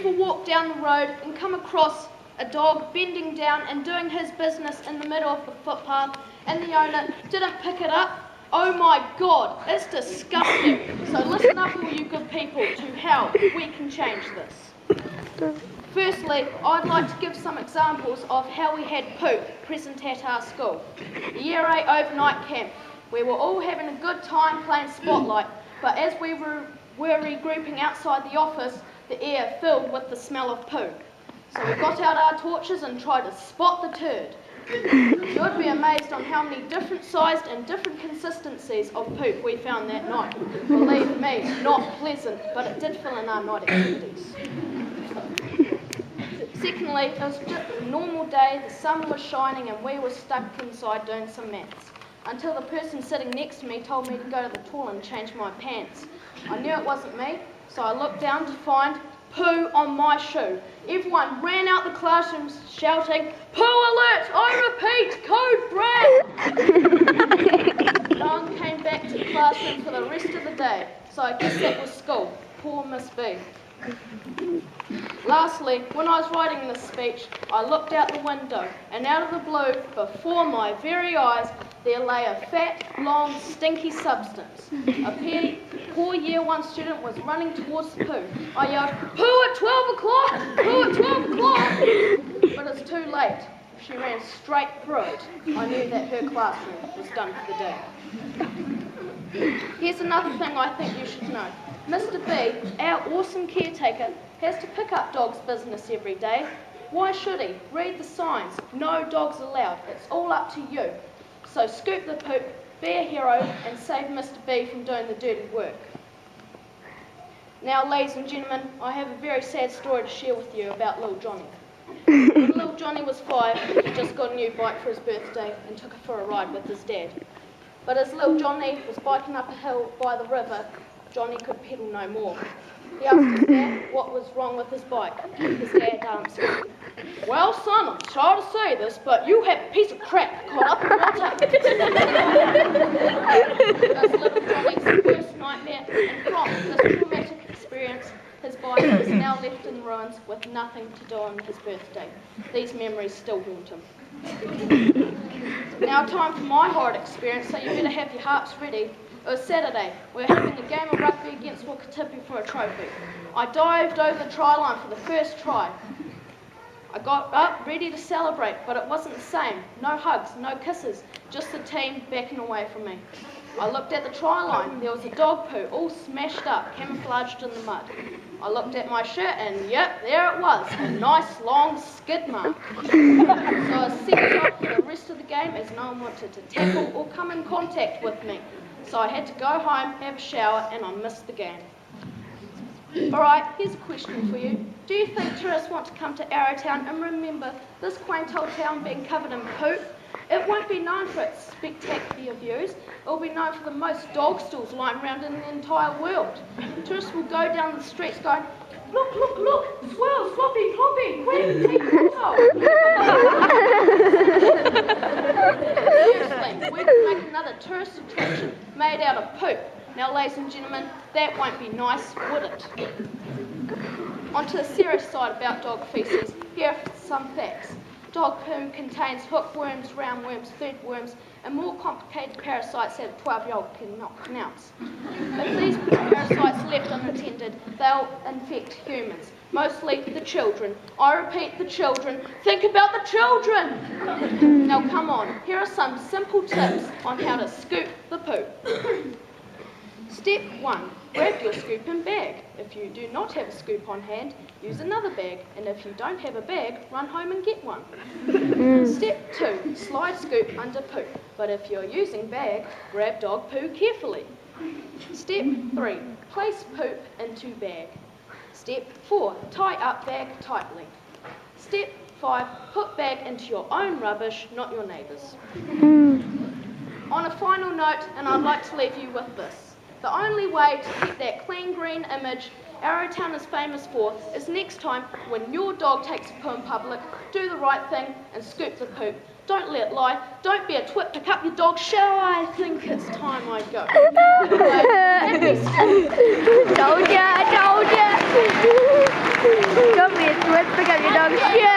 ever walked down the road and come across a dog bending down and doing his business in the middle of the footpath and the owner didn't pick it up? Oh my God, it's disgusting. So listen up, all you good people, to how we can change this. Firstly, I'd like to give some examples of how we had poop present at our school. The Year 8 overnight camp. We were all having a good time playing Spotlight, but as we were regrouping outside the office, the air filled with the smell of poo. So we got out our torches and tried to spot the turd. You'd be amazed on how many different sized and different consistencies of poop we found that night. Believe me, not pleasant, but it did fill in our night activities. Secondly, it was just a normal day, the sun was shining and we were stuck inside doing some maths. Until the person sitting next to me told me to go to the toilet and change my pants. I knew it wasn't me, so I looked down to find poo on my shoe. Everyone ran out the classrooms shouting, "Poo alert! I repeat, code brown!" No one came back to the classroom for the rest of the day, so I guess that was school. Poor Miss B. Lastly, when I was writing this speech, I looked out the window, and out of the blue, before my very eyes, there lay a fat, long, stinky substance. A poor Year 1 student was running towards the poo. I yelled, "Poo at 12 o'clock! Poo at 12 o'clock!" But it's too late. She ran straight through it. I knew that her classroom was done for the day. Here's another thing I think you should know. Mr. B, our awesome caretaker, has to pick up Dog's business every day. Why should he? Read the signs. No dogs allowed. It's all up to you. So scoop the poop, be a hero, and save Mr. B from doing the dirty work. Now, ladies and gentlemen, I have a very sad story to share with you about little Johnny. When little Johnny was 5, he just got a new bike for his birthday and took it for a ride with his dad. But as little Johnny was biking up a hill by the river, Johnny could pedal no more. He asked his dad what was wrong with his bike. His dad answered, "Well, son, I'm sorry to say this, but you have a piece of crap caught up in your tail." That's little Johnny's first nightmare, and from this traumatic experience, his bike is now left in ruins with nothing to do on his birthday. These memories still haunt him. Now time for my horrid experience, so you better have your hearts ready. It was Saturday. We were having a game of rugby against Wakatipu for a trophy. I dived over the try line for the first try. I got up ready to celebrate, but it wasn't the same. No hugs, no kisses, just the team backing away from me. I looked at the try line. There was a dog poo all smashed up, camouflaged in the mud. I looked at my shirt and yep, there it was, a nice long skid mark. So I set it up for the rest of the game as no one wanted to tackle or come in contact with me. So I had to go home, have a shower, and I missed the game. Alright, here's a question for you. Do you think tourists want to come to Arrowtown and remember this quaint old town being covered in poop? It won't be known for its spectacular views. It will be known for the most dog stalls lying around in the entire world. Tourists will go down the streets going, "Look, look, look, swell, sloppy, ploppy, queen, take photo." Seriously, we could make another tourist attraction made out of poop. Now, ladies and gentlemen, that won't be nice, would it? On to the serious side about dog feces, here are some facts. Dog poo contains hookworms, roundworms, threadworms, and more complicated parasites that a 12-year-old cannot pronounce. If these parasites are left unattended, they'll infect humans, mostly the children. I repeat, the children. Think about the children! Now come on, here are some simple tips on how to scoop the poo. Step 1. Grab your scooping bag. If you do not have a scoop on hand, use another bag. And if you don't have a bag, run home and get one. Step 2. Slide scoop under poop. But if you're using bag, grab dog poo carefully. Step 3. Place poop into bag. Step 4. Tie up bag tightly. Step 5. Put bag into your own rubbish, not your neighbour's. On a final note, and I'd like to leave you with this. The only way to get that clean green image Arrowtown is famous for is next time when your dog takes a poo in public, do the right thing and scoop the poop. Don't let it lie. Don't be a twit. Pick up your dog. Shall I think it's time I go? Anyway, Told ya. up your dogs. Yeah.